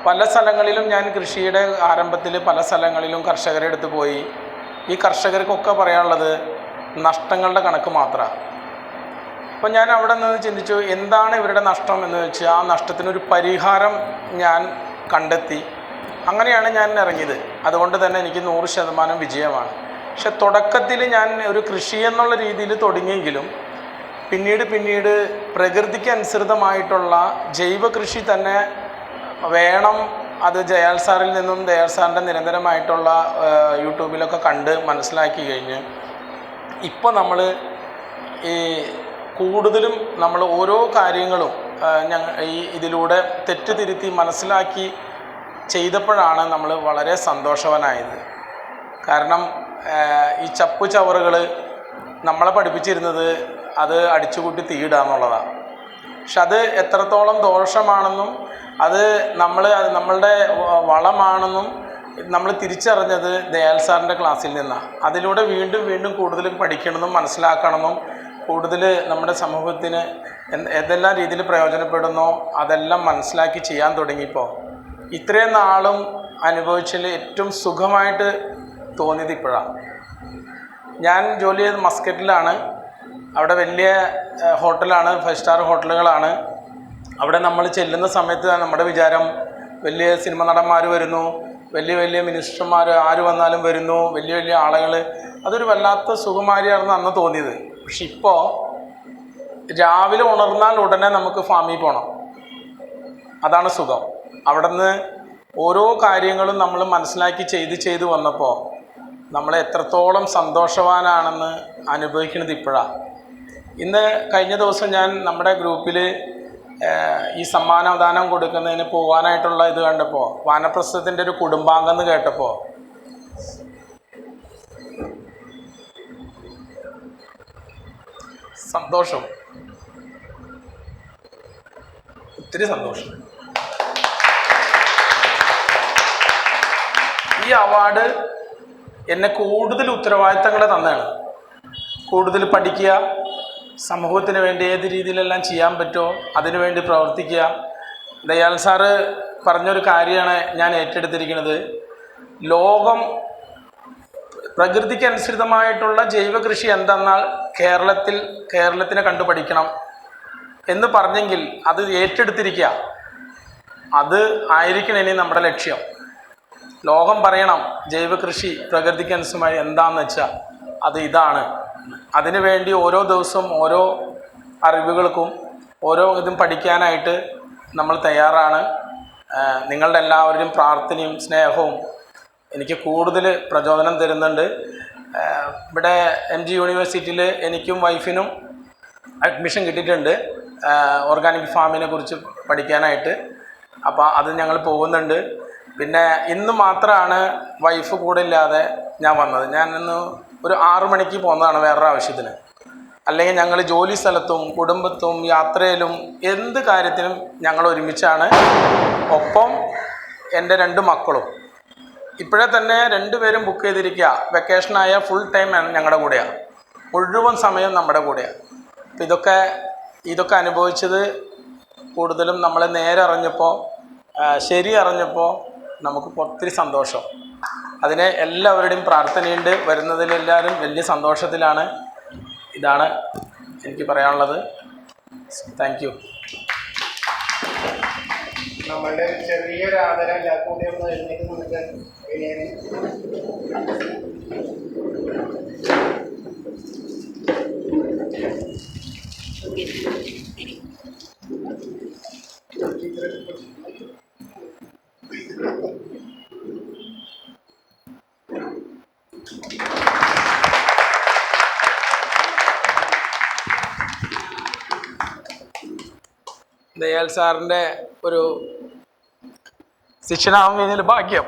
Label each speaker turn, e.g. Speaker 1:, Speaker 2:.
Speaker 1: പല സ്ഥലങ്ങളിലും ഞാൻ കൃഷിയുടെ ആരംഭത്തിൽ പല സ്ഥലങ്ങളിലും കർഷകരെ അടുത്ത് പോയി. ഈ കർഷകർക്കൊക്കെ പറയാനുള്ളത് നഷ്ടങ്ങളുടെ കണക്ക് മാത്രമാണ്. അപ്പോൾ ഞാൻ അവിടെ നിന്ന് ചിന്തിച്ചു, എന്താണ് ഇവരുടെ നഷ്ടം എന്ന് വെച്ചാൽ ആ നഷ്ടത്തിനൊരു പരിഹാരം ഞാൻ കണ്ടെത്തി. അങ്ങനെയാണ് ഞാൻ ഇറങ്ങിയത്. അതുകൊണ്ട് തന്നെ എനിക്ക് 100% വിജയമാണ്. പക്ഷെ തുടക്കത്തിൽ ഞാൻ ഒരു കൃഷി എന്നുള്ള രീതിയിൽ തുടങ്ങിയെങ്കിലും പിന്നീട് പ്രകൃതിക്ക് അനുസൃതമായിട്ടുള്ള ജൈവ കൃഷി തന്നെ വേണം. അത് ജയാൽ സാറിൽ നിന്നും ജയാൽ സാറിൻ്റെ നിരന്തരമായിട്ടുള്ള യൂട്യൂബിലൊക്കെ കണ്ട് മനസ്സിലാക്കി കഴിഞ്ഞ് ഇപ്പോൾ നമ്മൾ ഈ കൂടുതലും നമ്മൾ ഓരോ കാര്യങ്ങളും ഇതിലൂടെ തെറ്റുതിരുത്തി മനസ്സിലാക്കി ചെയ്തപ്പോഴാണ് നമ്മൾ വളരെ സന്തോഷവാനായത്. കാരണം ഈ ചപ്പു ചവറുകൾ നമ്മളെ പഠിപ്പിച്ചിരുന്നത് അത് അടിച്ചുകൂട്ടി തീയിടുക എന്നുള്ളതാണ്. പക്ഷെ അത് എത്രത്തോളം ദോഷമാണെന്നും അത് നമ്മളുടെ വളമാണെന്നും നമ്മൾ തിരിച്ചറിഞ്ഞത് ദയാൽ സാറിൻ്റെ ക്ലാസ്സിൽ നിന്നാണ്. അതിലൂടെ വീണ്ടും കൂടുതൽ പഠിക്കണമെന്നും മനസ്സിലാക്കണമെന്നും കൂടുതൽ നമ്മുടെ സമൂഹത്തിന് ഏതെല്ലാം രീതിയിൽ പ്രയോജനപ്പെടുന്നോ അതെല്ലാം മനസ്സിലാക്കി ചെയ്യാൻ തുടങ്ങിയപ്പോൾ ഇത്രയും നാളും അനുഭവിച്ചതിൽ ഏറ്റവും സുഖമായിട്ട് തോന്നിയത് ഇപ്പോഴാണ്. ഞാൻ ജോലി ചെയ്ത് മസ്കറ്റിലാണ്. അവിടെ വലിയ ഹോട്ടലാണ്, 5 സ്റ്റാർ ഹോട്ടലുകളാണ്. അവിടെ നമ്മൾ ചെല്ലുന്ന സമയത്ത് നമ്മുടെ വിചാരം വലിയ സിനിമ നടന്മാർ വരുന്നു, വലിയ മിനിസ്റ്റർമാർ ആര് വന്നാലും വരുന്നു, വലിയ ആളുകൾ. അതൊരു വല്ലാത്ത സുഖമാരിയാണെന്ന് അന്ന് തോന്നിയത്. പക്ഷെ ഇപ്പോൾ രാവിലെ ഉണർന്നാൽ ഉടനെ നമുക്ക് ഫാമിൽ പോകണം. അതാണ് സുഖം. അവിടെ നിന്ന് ഓരോ കാര്യങ്ങളും നമ്മൾ മനസ്സിലാക്കി ചെയ്ത് വന്നപ്പോൾ നമ്മൾ എത്രത്തോളം സന്തോഷവാനാണെന്ന് അനുഭവിക്കുന്നത് ഇപ്പോഴാണ്. കഴിഞ്ഞ ദിവസം ഞാൻ നമ്മുടെ ഗ്രൂപ്പിൽ ഈ സമ്മാനദാനം കൊടുക്കുന്നതിന് പോകാനായിട്ടുള്ള ഇത് കണ്ടപ്പോൾ, വാനപ്രസ്ഥത്തിൻ്റെ ഒരു കുടുംബാംഗം എന്ന് കേട്ടപ്പോൾ സന്തോഷം, ഒത്തിരി സന്തോഷം. ഈ അവാർഡ് എന്നെ കൂടുതൽ ഉത്തരവാദിത്തങ്ങൾ തന്നെയാണ്. കൂടുതൽ പഠിക്കുക, സമൂഹത്തിന് വേണ്ടി ഏത് രീതിയിലെല്ലാം ചെയ്യാൻ പറ്റുമോ അതിനുവേണ്ടി പ്രവർത്തിക്കുക. ദയാൽ സാറ് പറഞ്ഞൊരു കാര്യമാണ് ഞാൻ ഏറ്റെടുത്തിരിക്കുന്നത്. ലോകം പ്രകൃതിക്ക് അനുസൃതമായിട്ടുള്ള ജൈവ കൃഷി എന്തെന്നാൽ കേരളത്തിനെ കണ്ടുപഠിക്കണം എന്ന് പറഞ്ഞെങ്കിൽ അത് ഏറ്റെടുത്തിരിക്കുക. അത് ആയിരിക്കണം ഇനി നമ്മുടെ ലക്ഷ്യം. ലോകം പറയണം ജൈവ കൃഷി പ്രകൃതിക്ക് അനുസൃതമായി എന്താണെന്ന് വെച്ചാൽ അത് ഇതാണ്. അതിനുവേണ്ടി ഓരോ ദിവസവും ഓരോ അറിവുകൾക്കും ഓരോ ഇതും പഠിക്കാനായിട്ട് നമ്മൾ തയ്യാറാണ്. നിങ്ങളുടെ എല്ലാവരുടെയും പ്രാർത്ഥനയും സ്നേഹവും എനിക്ക് കൂടുതൽ പ്രചോദനം തരുന്നുണ്ട്. ഇവിടെ MG യൂണിവേഴ്സിറ്റിയിൽ എനിക്കും വൈഫിനും അഡ്മിഷൻ കിട്ടിയിട്ടുണ്ട് ഓർഗാനിക് ഫാമിനെ കുറിച്ച് പഠിക്കാനായിട്ട്. അപ്പോൾ അത് ഞങ്ങൾ പോകുന്നുണ്ട്. പിന്നെ ഇന്ന് മാത്രമാണ് വൈഫ് കൂടെ ഇല്ലാതെ ഞാൻ വന്നത്. ഞാൻ ഇന്ന് ഒരു 6 മണിക്ക് പോകുന്നതാണ് വേറൊരു ആവശ്യത്തിന്. അല്ലെങ്കിൽ ഞങ്ങൾ ജോലി സ്ഥലത്തും കുടുംബത്തും യാത്രയിലും എന്ത് കാര്യത്തിനും ഞങ്ങൾ ഒരുമിച്ചാണ്. ഒപ്പം എൻ്റെ 2 മക്കളും ഇപ്പോഴേ തന്നെ 2 പേരും ബുക്ക് ചെയ്തിരിക്കുക. വെക്കേഷനായ ഫുൾ ടൈം ഞങ്ങളുടെ കൂടെയാണ്, മുഴുവൻ സമയം നമ്മുടെ കൂടെയാണ്. അപ്പം ഇതൊക്കെ അനുഭവിച്ചത് കൂടുതലും നമ്മൾ നേരെ അറിഞ്ഞപ്പോൾ, ശരി അറിഞ്ഞപ്പോൾ നമുക്ക് ഒത്തിരി സന്തോഷം. അതിന് എല്ലാവരുടെയും പ്രാർത്ഥനയുണ്ട്. വരുന്നതിലെല്ലാവരും വലിയ സന്തോഷത്തിലാണ്. ഇതാണ് എനിക്ക് പറയാനുള്ളത്. Thank you.
Speaker 2: നമ്മളുടെ ചെറിയൊരു ആദരം എല്ലാ കൂടി ഒന്ന് എഴുന്നേറ്റ് നമുക്ക്
Speaker 1: ദയാൽ സാറിൻ്റെ ഒരു ശിഷ്യനാവാൻ കഴിഞ്ഞാൽ ഭാഗ്യം.